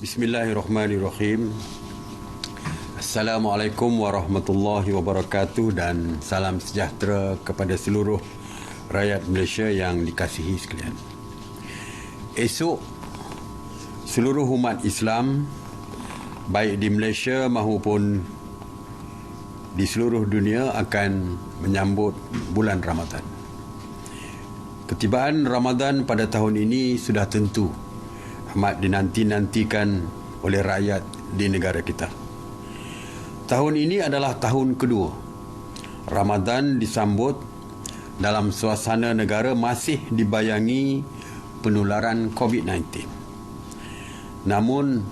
Bismillahirrahmanirrahim. Assalamualaikum warahmatullahi wabarakatuh dan salam sejahtera kepada seluruh rakyat Malaysia yang dikasihi sekalian. Esok, seluruh umat Islam, baik di Malaysia maupun di seluruh dunia akan menyambut bulan Ramadan. Ketibaan Ramadan pada tahun ini sudah tentu amat dinanti-nantikan oleh rakyat di negara kita. Tahun ini adalah tahun kedua Ramadan disambut dalam suasana negara masih dibayangi penularan COVID-19. Namun,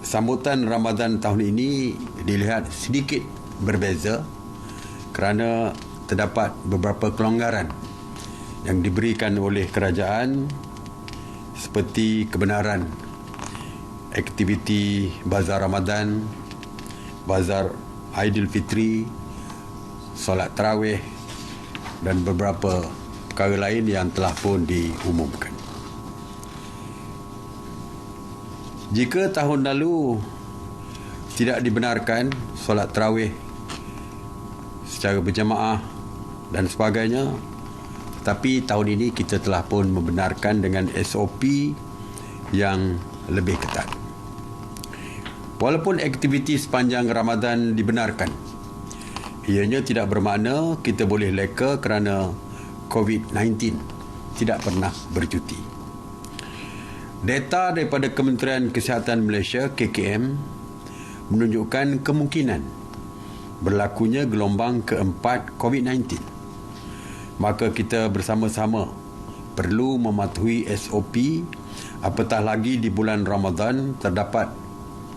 sambutan Ramadan tahun ini dilihat sedikit berbeza kerana terdapat beberapa kelonggaran yang diberikan oleh kerajaan seperti kebenaran aktiviti Bazar Ramadan, Bazar Aidilfitri, solat tarawih dan beberapa perkara lain yang telah pun diumumkan. Jika tahun lalu tidak dibenarkan solat tarawih secara berjamaah dan sebagainya, tetapi tahun ini kita telah pun membenarkan dengan SOP yang lebih ketat. Walaupun aktiviti sepanjang Ramadan dibenarkan, ianya tidak bermakna kita boleh leka kerana COVID-19 tidak pernah bercuti. Data daripada Kementerian Kesihatan Malaysia KKM menunjukkan kemungkinan berlakunya gelombang keempat COVID-19. Maka kita bersama-sama perlu mematuhi SOP, apatah lagi di bulan Ramadan terdapat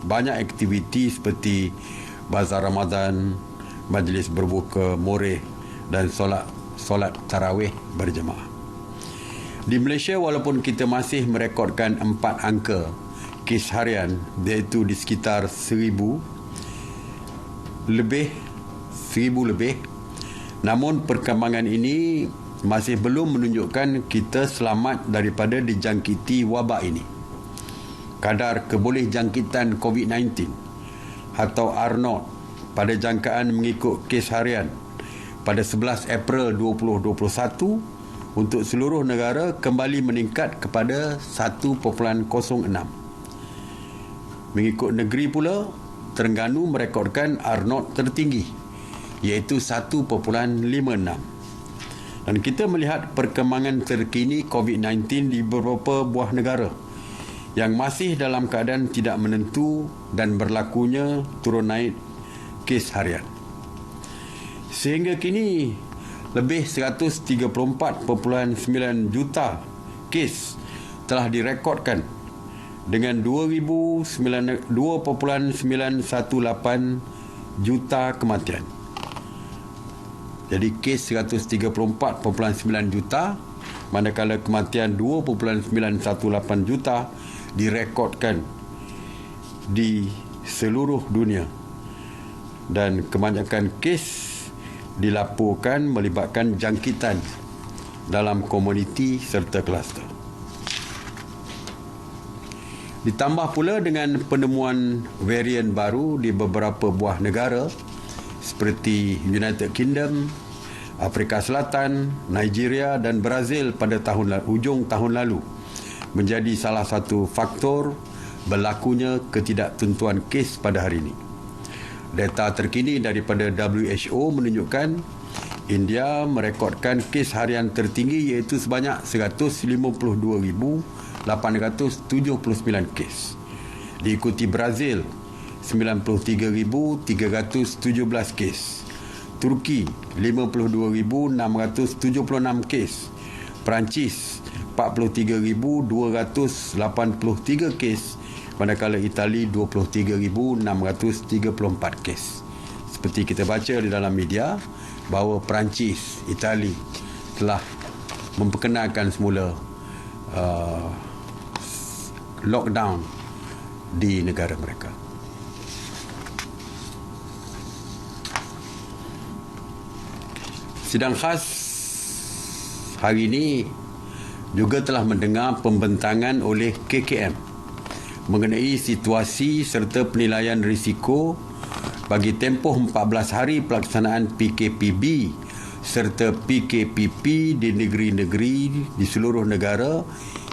banyak aktiviti seperti Bazar Ramadan, majlis berbuka moreh dan solat tarawih berjemaah. Di Malaysia, walaupun kita masih merekodkan 4 angka kes harian, iaitu di sekitar 1,000 lebih, namun perkembangan ini masih belum menunjukkan kita selamat daripada dijangkiti wabak ini. Kadar kebolehjangkitan COVID-19 atau R0 pada jangkaan mengikut kes harian pada 11 April 2021 untuk seluruh negara kembali meningkat kepada 1.06. Mengikut negeri pula, Terengganu merekodkan R0 tertinggi, iaitu 1.56. Dan kita melihat perkembangan terkini COVID-19 di beberapa buah negara yang masih dalam keadaan tidak menentu dan berlakunya turun naik kes harian. Sehingga kini, lebih 134.9 juta kes telah direkodkan dengan 2.918 juta kematian. Jadi kes 134.9 juta, manakala kematian 2.918 juta direkodkan di seluruh dunia. Dan kebanyakan kes dilaporkan melibatkan jangkitan dalam komuniti serta kluster. Ditambah pula dengan penemuan varian baru di beberapa buah negara seperti United Kingdom, Afrika Selatan, Nigeria dan Brazil pada hujung tahun lalu menjadi salah satu faktor berlakunya ketidaktentuan kes pada hari ini. Data terkini daripada WHO menunjukkan India merekodkan kes harian tertinggi iaitu sebanyak 152,879 kes. Diikuti Brazil 93,317 kes. Turki 52,676 kes. Perancis 43,283 kes. Manakala Itali 23,634 kes. Seperti kita baca di dalam media bahawa Perancis, Itali telah memperkenalkan semula lockdown di negara mereka. Sidang khas hari ini juga telah mendengar pembentangan oleh KKM mengenai situasi serta penilaian risiko bagi tempoh 14 hari pelaksanaan PKPB serta PKPP di negeri-negeri di seluruh negara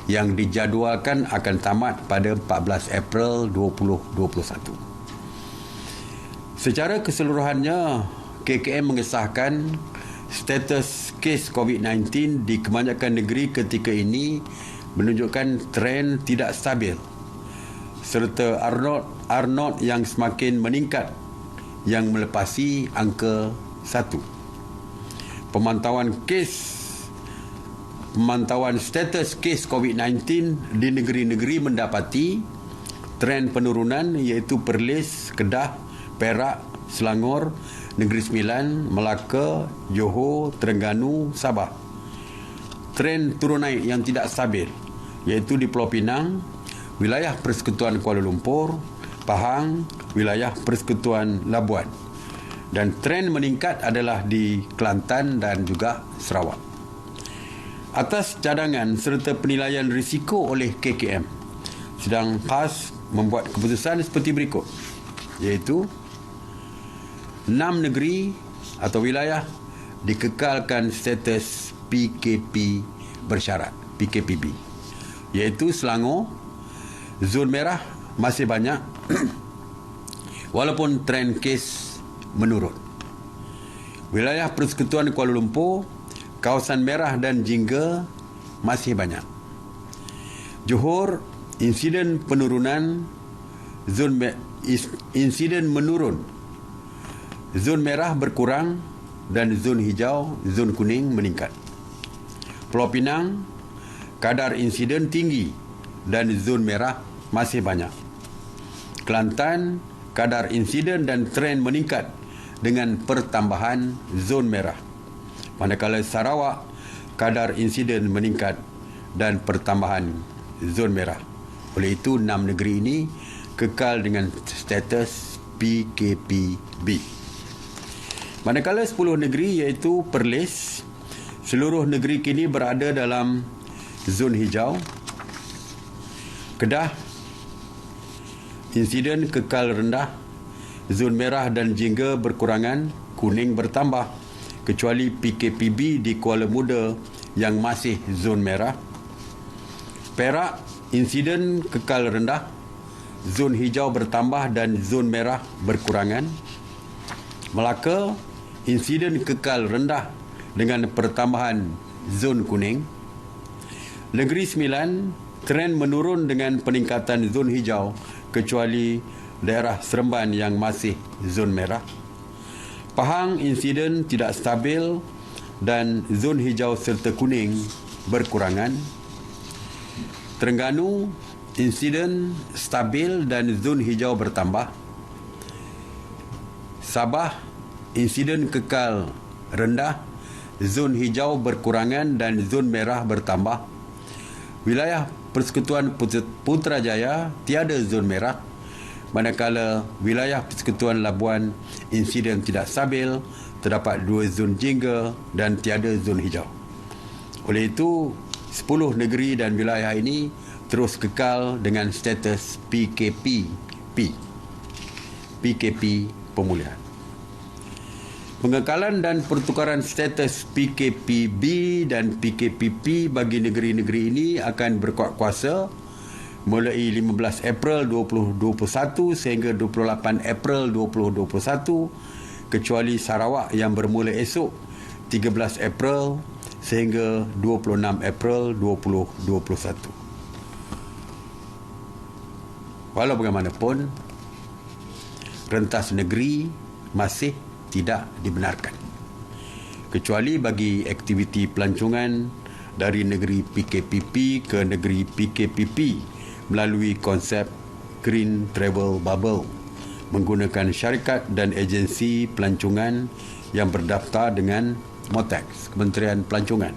yang dijadualkan akan tamat pada 14 April 2021. Secara keseluruhannya, KKM mengesahkan status kes COVID-19 di kebanyakan negeri ketika ini menunjukkan trend tidak stabil serta R0 yang semakin meningkat yang melepasi angka 1. Pemantauan status kes COVID-19 di negeri-negeri mendapati trend penurunan iaitu Perlis, Kedah, Perak, Selangor, Negeri Sembilan, Melaka, Johor, Terengganu, Sabah. Trend turun naik yang tidak stabil iaitu di Pulau Pinang, wilayah Persekutuan Kuala Lumpur, Pahang, wilayah Persekutuan Labuan. Dan trend meningkat adalah di Kelantan dan juga Sarawak. Atas cadangan serta penilaian risiko oleh KKM, Sidang PAS membuat keputusan seperti berikut, iaitu 6 negeri atau wilayah dikekalkan status PKP bersyarat, PKPB, iaitu Selangor, zon merah masih banyak walaupun trend kes menurun. Wilayah Persekutuan Kuala Lumpur, kawasan merah dan jingga masih banyak. Johor, insiden penurunan, insiden menurun, zon merah berkurang dan zon hijau, zon kuning meningkat. Pulau Pinang, kadar insiden tinggi dan zon merah masih banyak. Kelantan, kadar insiden dan trend meningkat dengan pertambahan zon merah. Manakala Sarawak, kadar insiden meningkat dan pertambahan zon merah. Oleh itu, 6 negeri ini kekal dengan status PKPB. Manakala 10 negeri iaitu Perlis, seluruh negeri kini berada dalam zon hijau. Kedah, insiden kekal rendah, zon merah dan jingga berkurangan, kuning bertambah, kecuali PKPB di Kuala Muda yang masih zon merah. Perak, insiden kekal rendah, zon hijau bertambah dan zon merah berkurangan. Melaka, insiden kekal rendah dengan pertambahan zon kuning. Negeri Sembilan, trend menurun dengan peningkatan zon hijau kecuali daerah Seremban yang masih zon merah. Pahang, insiden tidak stabil dan zon hijau serta kuning berkurangan. Terengganu, insiden stabil dan zon hijau bertambah. Sabah, insiden kekal rendah, zon hijau berkurangan dan zon merah bertambah. Wilayah Persekutuan Putrajaya tiada zon merah, manakala wilayah Persekutuan Labuan insiden tidak stabil, terdapat 2 zon jingga dan tiada zon hijau. Oleh itu, 10 negeri dan wilayah ini terus kekal dengan status PKP pemulihan. Pengekalan dan pertukaran status PKPB dan PKPP bagi negeri-negeri ini akan berkuat kuasa mulai 15 April 2021 sehingga 28 April 2021, kecuali Sarawak yang bermula esok 13 April sehingga 26 April 2021. Walau bagaimanapun, rentas negeri masih tidak dibenarkan, kecuali bagi aktiviti pelancongan dari negeri PKPP ke negeri PKPP melalui konsep Green Travel Bubble menggunakan syarikat dan agensi pelancongan yang berdaftar dengan MOTAX, Kementerian Pelancongan.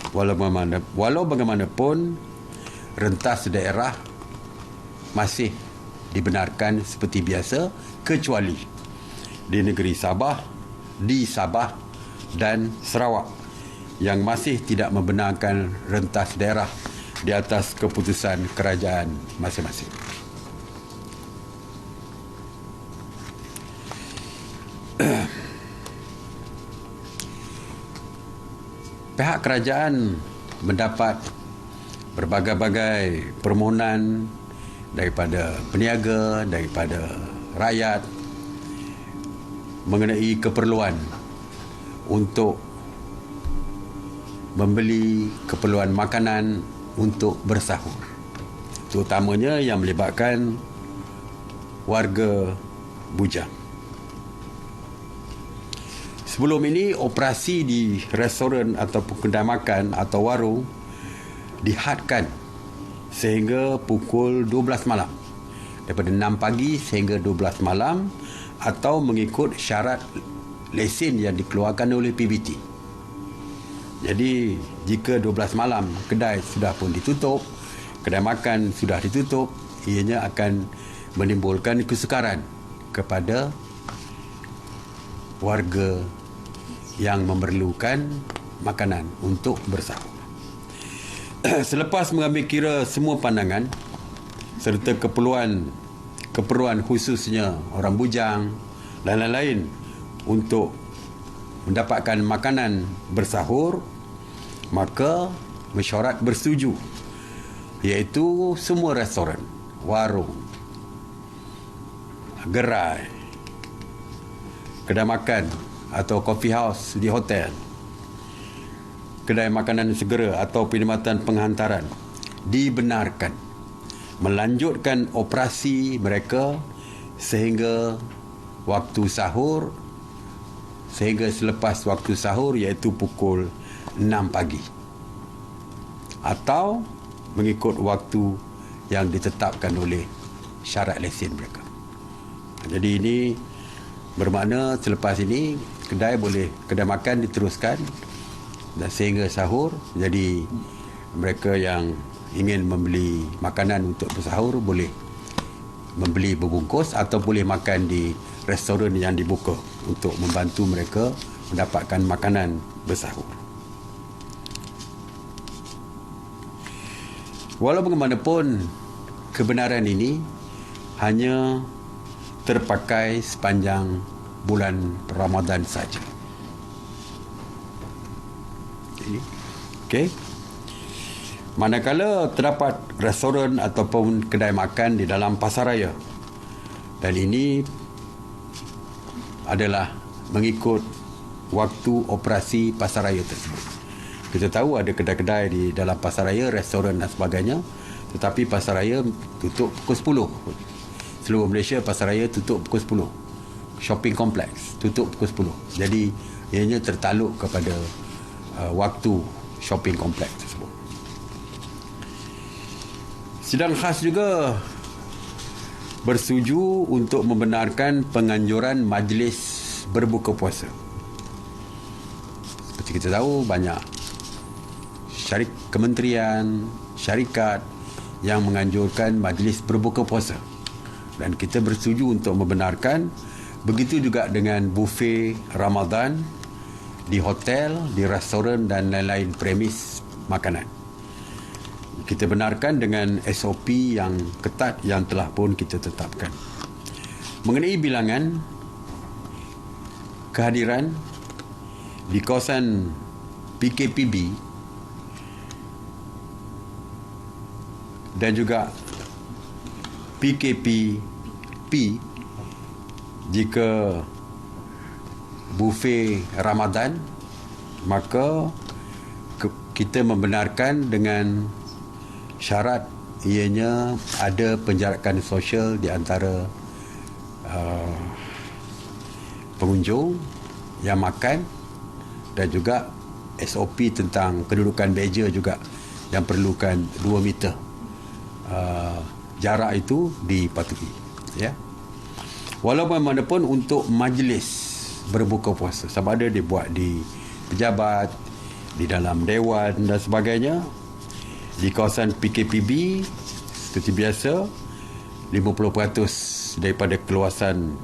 Walau bagaimanapun, rentas daerah masih dibenarkan seperti biasa, kecuali di negeri Sabah, di Sabah dan Sarawak yang masih tidak membenarkan rentas daerah di atas keputusan kerajaan masing-masing. Pihak kerajaan mendapat berbagai-bagai permohonan daripada peniaga, daripada rakyat mengenai keperluan untuk membeli keperluan makanan untuk bersahur, terutamanya yang melibatkan warga bujang. Sebelum ini, operasi di restoran ataupun kedai makan atau warung dihadkan sehingga pukul 12 malam. Daripada 6 pagi sehingga 12 malam atau mengikut syarat lesen yang dikeluarkan oleh PBT. Jadi, jika 12 malam kedai sudah pun ditutup, kedai makan sudah ditutup, ianya akan menimbulkan kesukaran kepada warga yang memerlukan makanan untuk bersahur. Selepas mengambil kira semua pandangan serta keperluan khususnya orang bujang dan lain-lain untuk mendapatkan makanan bersahur, maka mesyuarat bersetuju, iaitu semua restoran, warung, gerai, kedai makan atau coffee house di hotel, kedai makanan segera atau perkhidmatan penghantaran dibenarkan melanjutkan operasi mereka sehingga waktu sahur, sehingga selepas waktu sahur, iaitu pukul 6 pagi atau mengikut waktu yang ditetapkan oleh syarat lesen mereka. Jadi ini bermakna selepas ini kedai makan diteruskan dan sehingga sahur. Jadi mereka yang ingin membeli makanan untuk bersahur boleh membeli berbungkus atau boleh makan di restoran yang dibuka untuk membantu mereka mendapatkan makanan bersahur. Walau bagaimanapun, kebenaran ini hanya terpakai sepanjang bulan Ramadan saja. Okey. Manakala terdapat restoran ataupun kedai makan di dalam pasaraya, dan ini adalah mengikut waktu operasi pasaraya tersebut. Kita tahu ada kedai-kedai di dalam pasaraya, restoran dan sebagainya, tetapi pasaraya tutup pukul 10. Seluruh Malaysia pasaraya tutup pukul 10. Shopping kompleks tutup pukul 10. Jadi ianya tertaluk kepada waktu shopping kompleks tersebut. Sidang khas juga bersetuju untuk membenarkan penganjuran majlis berbuka puasa. Seperti kita tahu, banyak kementerian, syarikat yang menganjurkan majlis berbuka puasa, dan kita bersetuju untuk membenarkan. Begitu juga dengan buffet Ramadan di hotel, di restoran dan lain-lain premis makanan. Kita benarkan dengan SOP yang ketat yang telah pun kita tetapkan. Mengenai bilangan kehadiran di kawasan PKPB dan juga PKPP, jika buffet Ramadan, maka kita membenarkan dengan syarat ianya ada penjarakan sosial di antara pengunjung yang makan, dan juga SOP tentang kedudukan meja juga yang perlukan 2 meter jarak itu dipatuhi, ya. Walau bagaimanapun, untuk majlis berbuka puasa, sama ada dibuat di pejabat, di dalam dewan dan sebagainya, di kawasan PKPB seperti biasa 50% daripada keluasan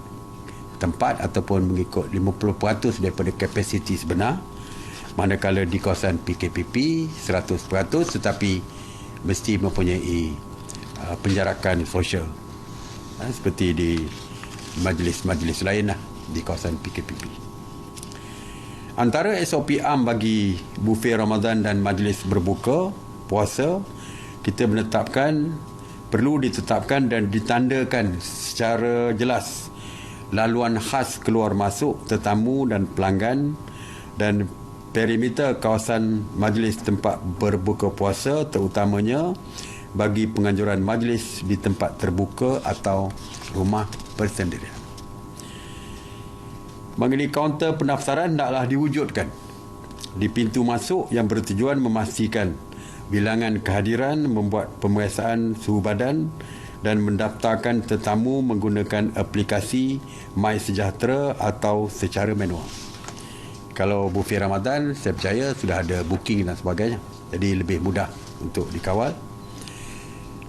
tempat ataupun mengikut 50% daripada kapasiti sebenar, Manakala di kawasan PKPP 100%, tetapi mesti mempunyai penjarakan sosial, seperti di majlis-majlis lain lah di kawasan PKPP. Antara SOP am bagi bufet Ramadan dan majlis berbuka puasa, kita perlu ditetapkan dan ditandakan secara jelas laluan khas keluar masuk tetamu dan pelanggan, dan perimeter kawasan majlis tempat berbuka puasa, terutamanya bagi penganjuran majlis di tempat terbuka atau rumah persendirian. Mengenai kaunter pendaftaran hendaklah diwujudkan di pintu masuk yang bertujuan memastikan bilangan kehadiran, membuat pemeriksaan suhu badan dan mendaftarkan tetamu menggunakan aplikasi MySejahtera atau secara manual. Kalau bufet Ramadan, saya percaya sudah ada booking dan sebagainya, jadi lebih mudah untuk dikawal.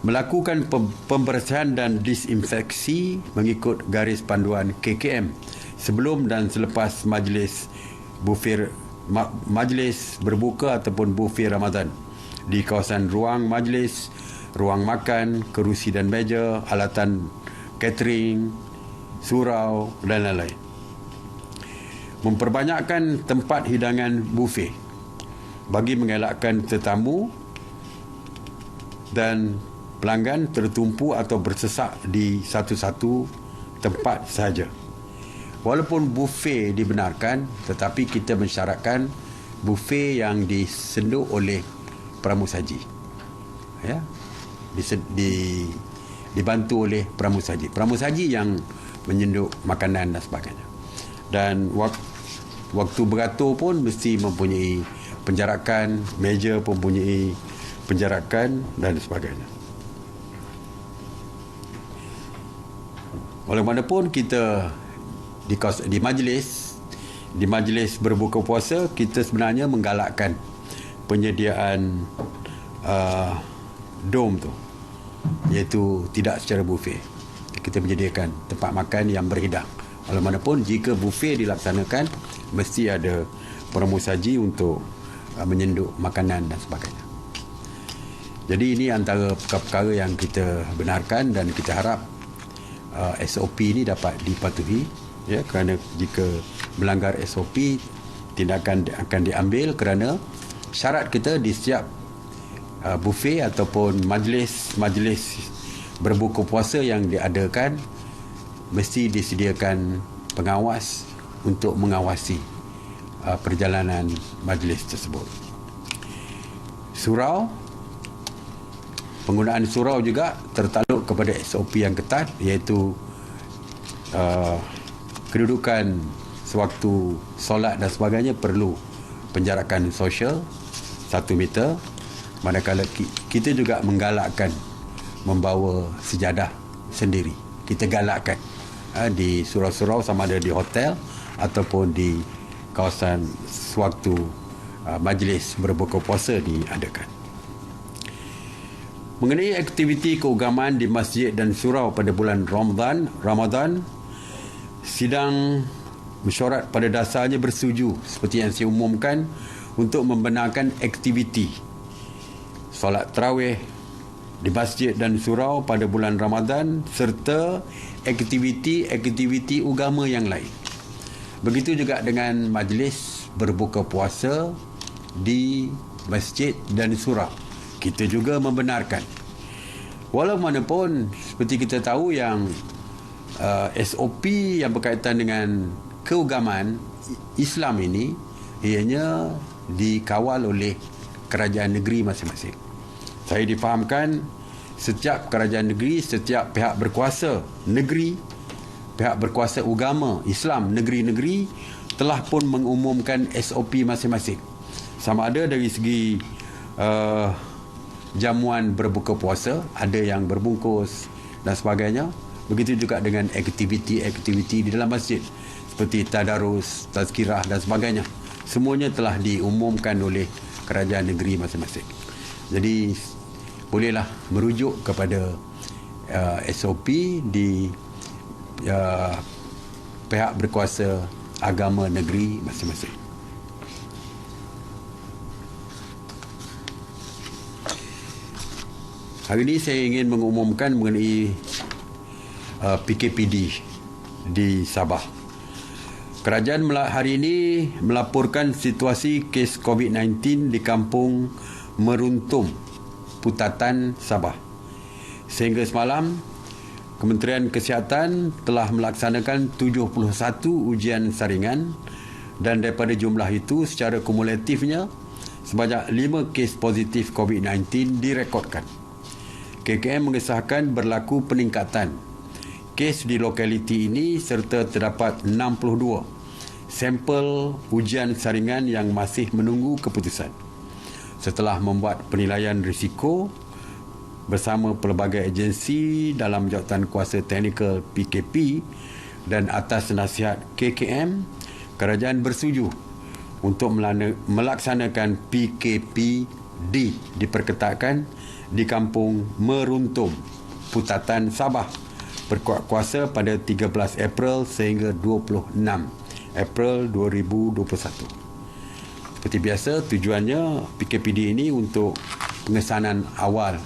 Melakukan pembersihan dan disinfeksi mengikut garis panduan KKM sebelum dan selepas majlis berbuka ataupun bufet Ramadan di kawasan ruang majlis, ruang makan, kerusi dan meja, alatan catering, surau dan lain-lain. Memperbanyakkan tempat hidangan bufet bagi mengelakkan tetamu dan pelanggan tertumpu atau bersesak di satu-satu tempat sahaja. Walaupun bufet dibenarkan, tetapi kita mensyaratkan bufet yang disenduk oleh pramusaji, ya, dibantu oleh pramusaji yang menyenduk makanan dan sebagainya. Dan waktu beratur pun mesti mempunyai penjarakan, meja pun mempunyai penjarakan dan sebagainya. Walaupun kita di majlis berbuka puasa, kita sebenarnya menggalakkan penyediaan dom tu, iaitu tidak secara bufet. Kita menyediakan tempat makan yang berhidang. Walaupun jika bufet dilaksanakan, mesti ada pramusaji untuk menyenduk makanan dan sebagainya. Jadi ini antara perkara-perkara yang kita benarkan dan kita harap SOP ini dapat dipatuhi, ya, kerana jika melanggar SOP, tindakan akan diambil, kerana syarat kita di setiap bufet ataupun majlis berbuka puasa yang diadakan mesti disediakan pengawas untuk mengawasi perjalanan majlis tersebut. Surau, penggunaan surau juga tertakluk kepada SOP yang ketat, iaitu kedudukan sewaktu solat dan sebagainya perlu penjarakan sosial 1 meter. Manakala kita juga menggalakkan membawa sejadah sendiri. Kita galakkan di surau-surau, sama ada di hotel ataupun di kawasan sewaktu majlis berbuka puasa diadakan. Mengenai aktiviti keagamaan di masjid dan surau pada bulan Ramadan, sidang mesyuarat pada dasarnya bersetuju seperti yang saya umumkan untuk membenarkan aktiviti solat tarawih di masjid dan surau pada bulan Ramadan serta aktiviti-aktiviti agama yang lain. Begitu juga dengan majlis berbuka puasa di masjid dan surau. Kita juga membenarkan. Walaupun seperti kita tahu yang SOP yang berkaitan dengan keagamaan Islam ini ianya dikawal oleh kerajaan negeri masing-masing. Saya difahamkan setiap kerajaan negeri, setiap pihak berkuasa negeri, pihak berkuasa agama Islam negeri-negeri telah pun mengumumkan SOP masing-masing. Sama ada dari segi jamuan berbuka puasa, ada yang berbungkus dan sebagainya. Begitu juga dengan aktiviti-aktiviti di dalam masjid seperti tadarus, tazkirah dan sebagainya. Semuanya telah diumumkan oleh kerajaan negeri masing-masing. Jadi bolehlah merujuk kepada SOP di pihak berkuasa agama negeri masing-masing. Hari ini saya ingin mengumumkan mengenai PKPD di Sabah. Kerajaan hari ini melaporkan situasi kes COVID-19 di kampung Meruntum, Putatan, Sabah. Sehingga semalam, Kementerian Kesihatan telah melaksanakan 71 ujian saringan dan daripada jumlah itu secara kumulatifnya sebanyak 5 kes positif COVID-19 direkodkan. KKM mengesahkan berlaku peningkatan kes di lokaliti ini serta terdapat 62 sampel ujian saringan yang masih menunggu keputusan. Setelah membuat penilaian risiko bersama pelbagai agensi dalam jawatan kuasa teknikal PKP dan atas nasihat KKM, kerajaan bersetuju untuk melaksanakan PKPD diperketatkan di kampung Meruntum, Putatan, Sabah berkuat kuasa pada 13 April sehingga 26 April 2021. Seperti biasa, tujuannya PKPD ini untuk pengesanan awal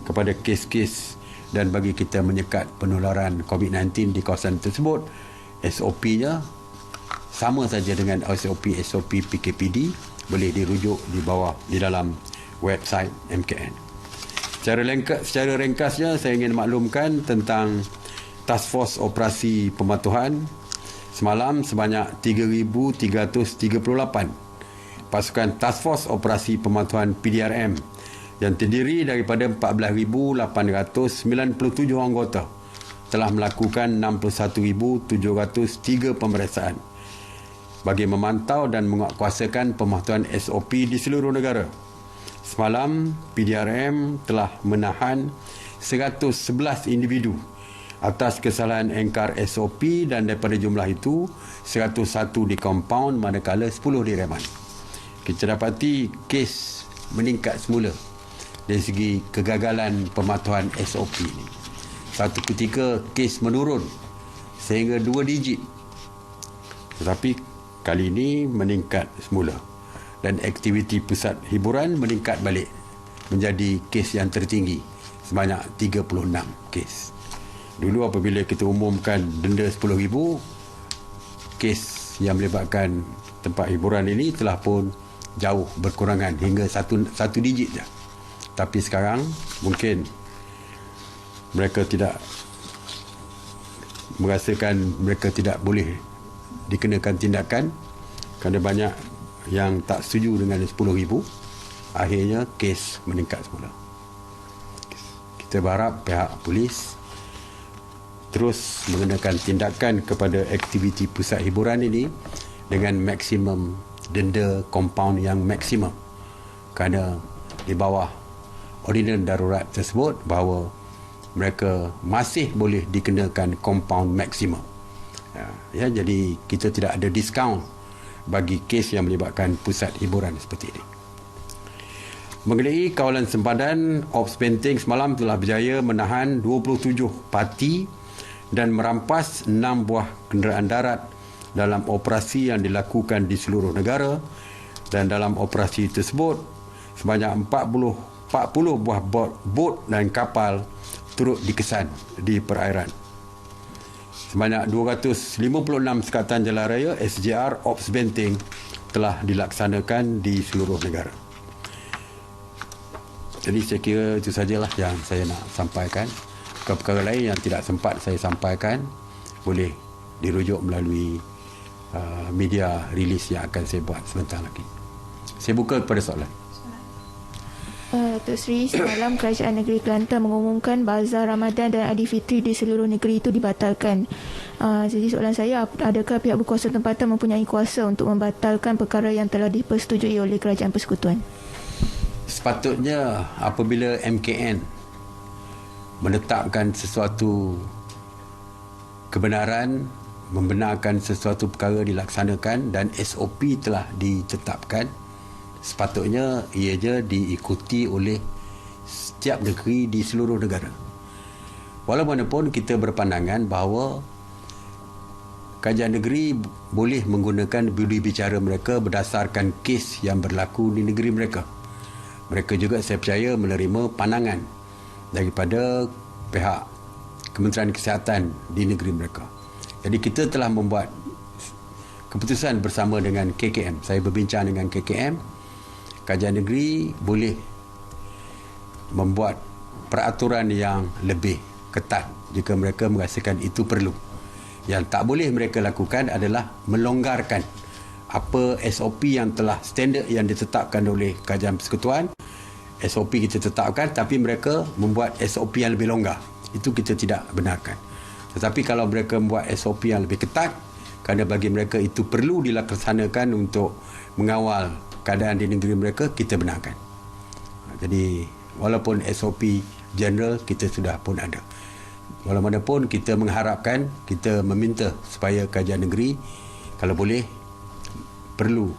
kepada kes-kes dan bagi kita menyekat penularan COVID-19 di kawasan tersebut. SOP-nya sama saja dengan SOP PKPD, boleh dirujuk di dalam website MKN. Secara ringkasnya, saya ingin maklumkan tentang Task Force Operasi Pematuhan. Semalam sebanyak 3,338 pasukan Task Force Operasi Pematuhan PDRM yang terdiri daripada 14,897 anggota telah melakukan 61,703 pemeriksaan bagi memantau dan menguatkuasakan pematuhan SOP di seluruh negara. Semalam, PDRM telah menahan 111 individu atas kesalahan engkar SOP dan daripada jumlah itu, 101 di kompaun manakala 10 di reman. Kita dapati kes meningkat semula dari segi kegagalan pematuhan SOP ini. Satu ketika kes menurun sehingga 2 digit. Tetapi kali ini meningkat semula dan aktiviti pusat hiburan meningkat balik menjadi kes yang tertinggi sebanyak 36 kes. Dulu apabila kita umumkan denda RM10,000, kes yang melibatkan tempat hiburan ini telah pun jauh berkurangan hingga satu digit saja. Tapi sekarang mungkin mereka tidak merasakan mereka tidak boleh dikenakan tindakan kerana banyak yang tak setuju dengan RM10,000. Akhirnya kes meningkat semula. Kita berharap pihak polis terus mengenakan tindakan kepada aktiviti pusat hiburan ini dengan maksimum denda kompaun yang maksimum, kerana di bawah ordinans darurat tersebut bahawa mereka masih boleh dikenakan kompaun maksimum. Ya, jadi kita tidak ada diskaun bagi kes yang melibatkan pusat hiburan seperti ini. Mengenai kawalan sempadan, Ops Benteng semalam telah berjaya menahan 27 parti dan merampas 6 buah kenderaan darat dalam operasi yang dilakukan di seluruh negara, dan dalam operasi tersebut sebanyak 40 buah bot dan kapal turut dikesan di perairan. Sebanyak 256 sekatan jalan raya SJR Ops Benteng telah dilaksanakan di seluruh negara. Jadi saya kira itu sajalah yang saya nak sampaikan. Perkara lain yang tidak sempat saya sampaikan boleh dirujuk melalui media rilis yang akan saya buat sebentar lagi. Saya buka kepada soalan. Datuk Seri, semalam Kerajaan Negeri Kelantan mengumumkan Bazar Ramadan dan Aidilfitri di seluruh negeri itu dibatalkan. Jadi soalan saya, adakah pihak berkuasa tempatan mempunyai kuasa untuk membatalkan perkara yang telah dipersetujui oleh Kerajaan Persekutuan? Sepatutnya apabila MKN menetapkan sesuatu kebenaran, membenarkan sesuatu perkara dilaksanakan dan SOP telah ditetapkan, sepatutnya ia diikuti oleh setiap negeri di seluruh negara. Walaupun kita berpandangan bahawa kerajaan negeri boleh menggunakan budi bicara mereka berdasarkan kes yang berlaku di negeri mereka. Mereka juga, saya percaya, menerima pandangan daripada pihak Kementerian Kesihatan di negeri mereka. Jadi kita telah membuat keputusan bersama dengan KKM. Saya berbincang dengan KKM. Kajian negeri boleh membuat peraturan yang lebih ketat jika mereka merasakan itu perlu. Yang tak boleh mereka lakukan adalah melonggarkan apa SOP yang telah standard yang ditetapkan oleh Kajian Persekutuan. SOP kita tetapkan, tapi mereka membuat SOP yang lebih longgar. Itu kita tidak benarkan. Tetapi kalau mereka membuat SOP yang lebih ketat, kerana bagi mereka itu perlu dilaksanakan untuk mengawal keadaan di negeri mereka, kita benarkan. Jadi walaupun SOP general kita sudah pun ada. Walaupun kita mengharapkan, kita meminta supaya kajian negeri kalau boleh perlu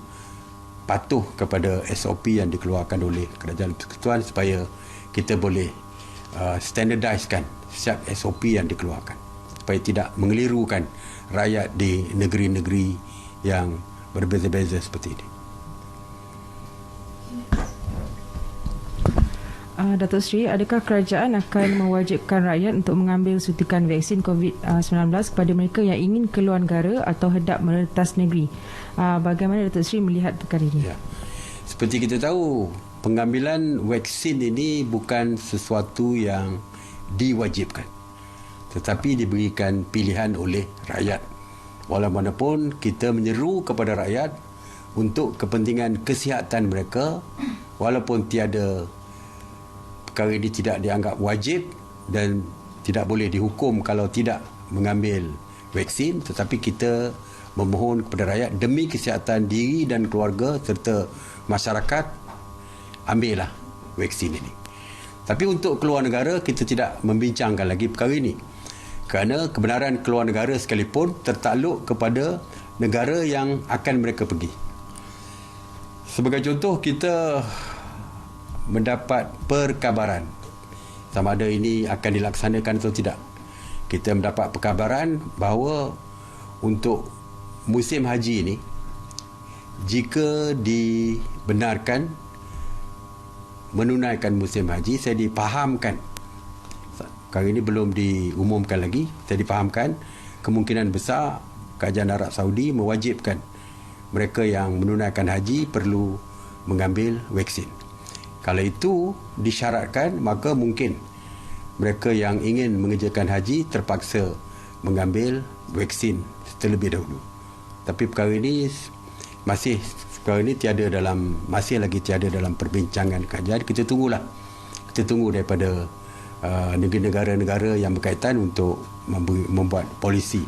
patuh kepada SOP yang dikeluarkan oleh Kerajaan Persekutuan supaya kita boleh standardiskan setiap SOP yang dikeluarkan supaya tidak mengelirukan rakyat di negeri-negeri yang berbeza-beza seperti ini. Datuk Seri, adakah kerajaan akan mewajibkan rakyat untuk mengambil suntikan vaksin COVID-19 kepada mereka yang ingin keluar negara atau hendak merentas negeri? Bagaimana Datuk Seri melihat perkara ini? Ya. Seperti kita tahu, pengambilan vaksin ini bukan sesuatu yang diwajibkan, tetapi diberikan pilihan oleh rakyat. Walaupun kita menyeru kepada rakyat untuk kepentingan kesihatan mereka, walaupun tiada perkara ini tidak dianggap wajib dan tidak boleh dihukum kalau tidak mengambil vaksin, tetapi kita memohon kepada rakyat demi kesihatan diri dan keluarga serta masyarakat, ambillah vaksin ini. Tapi untuk keluar negara, kita tidak membincangkan lagi perkara ini, kerana kebenaran keluar negara sekalipun tertakluk kepada negara yang akan mereka pergi. Sebagai contoh, kita mendapat perkabaran sama ada ini akan dilaksanakan atau tidak. Kita mendapat perkabaran bahawa untuk musim haji ini, jika dibenarkan menunaikan musim haji, saya dipahamkan, kali ini belum diumumkan lagi, saya dipahamkan kemungkinan besar Kerajaan Arab Saudi mewajibkan mereka yang menunaikan haji perlu mengambil vaksin. Kalau itu disyaratkan, maka mungkin mereka yang ingin mengerjakan haji terpaksa mengambil vaksin terlebih dahulu. Tapi perkara ini masih tiada dalam perbincangan kajian. Kita tunggulah. Kita tunggu daripada negara-negara yang berkaitan untuk membuat polisi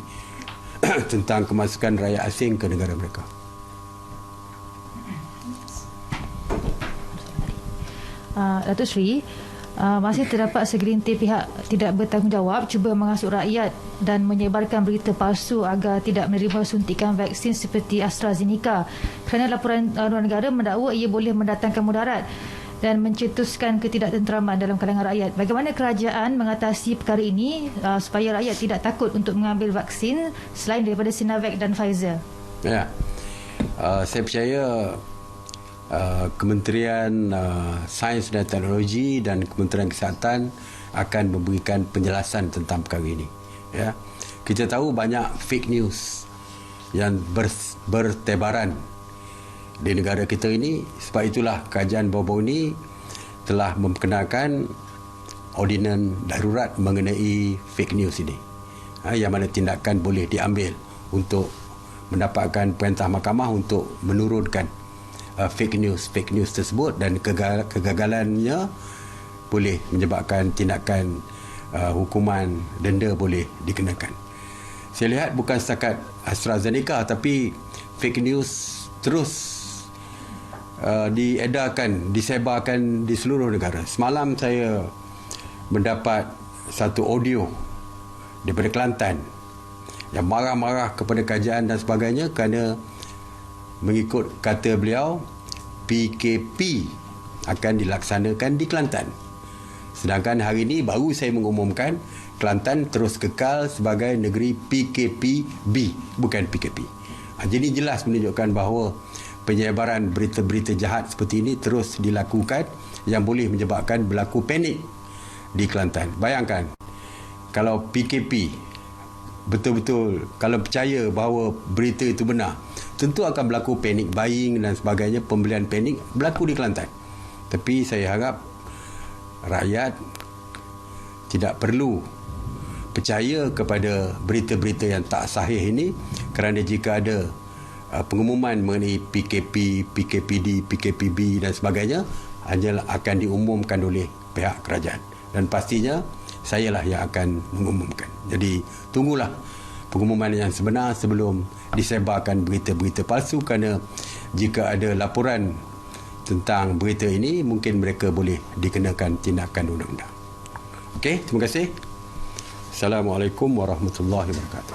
tentang kemasukan rakyat asing ke negara mereka. Datuk Seri, masih terdapat segelintir pihak tidak bertanggungjawab cuba mengasut rakyat dan menyebarkan berita palsu agar tidak menerima suntikan vaksin seperti AstraZeneca, kerana laporan luar negara mendakwa ia boleh mendatangkan mudarat dan mencetuskan ketidaktenteraman dalam kalangan rakyat. Bagaimana kerajaan mengatasi perkara ini supaya rakyat tidak takut untuk mengambil vaksin selain daripada Sinovac dan Pfizer? Ya, saya percaya Kementerian Sains dan Teknologi dan Kementerian Kesihatan akan memberikan penjelasan tentang perkara ini. Ya, kita tahu banyak fake news yang bertebaran di negara kita ini. Sebab itulah kajian baru-baru ini telah memperkenalkan ordinan darurat mengenai fake news ini, yang mana tindakan boleh diambil untuk mendapatkan perintah mahkamah untuk menurunkan fake news tersebut, dan kegagalannya boleh menyebabkan tindakan hukuman denda boleh dikenakan. Saya lihat bukan setakat AstraZeneca, tapi fake news terus diedarkan, disebarkan di seluruh negara. Semalam saya mendapat satu audio daripada Kelantan yang marah-marah kepada kerajaan dan sebagainya kerana mengikut kata beliau, PKP akan dilaksanakan di Kelantan. Sedangkan hari ini baru saya mengumumkan Kelantan terus kekal sebagai negeri PKPB, bukan PKP. Jadi jelas menunjukkan bahawa penyebaran berita-berita jahat seperti ini terus dilakukan yang boleh menyebabkan berlaku panik di Kelantan. Bayangkan kalau PKP betul-betul, kalau percaya bahawa berita itu benar, tentu akan berlaku panic buying dan sebagainya, pembelian panik berlaku di Kelantan. Tapi saya harap rakyat tidak perlu percaya kepada berita-berita yang tak sahih ini, kerana jika ada pengumuman mengenai PKP, PKPD, PKPB dan sebagainya, hanya akan diumumkan oleh pihak kerajaan, dan pastinya sayalah yang akan mengumumkan. Jadi tunggulah pengumuman yang sebenar sebelum disebarkan berita-berita palsu, kerana jika ada laporan tentang berita ini, mungkin mereka boleh dikenakan tindakan undang-undang. Okey, terima kasih. Assalamualaikum warahmatullahi wabarakatuh.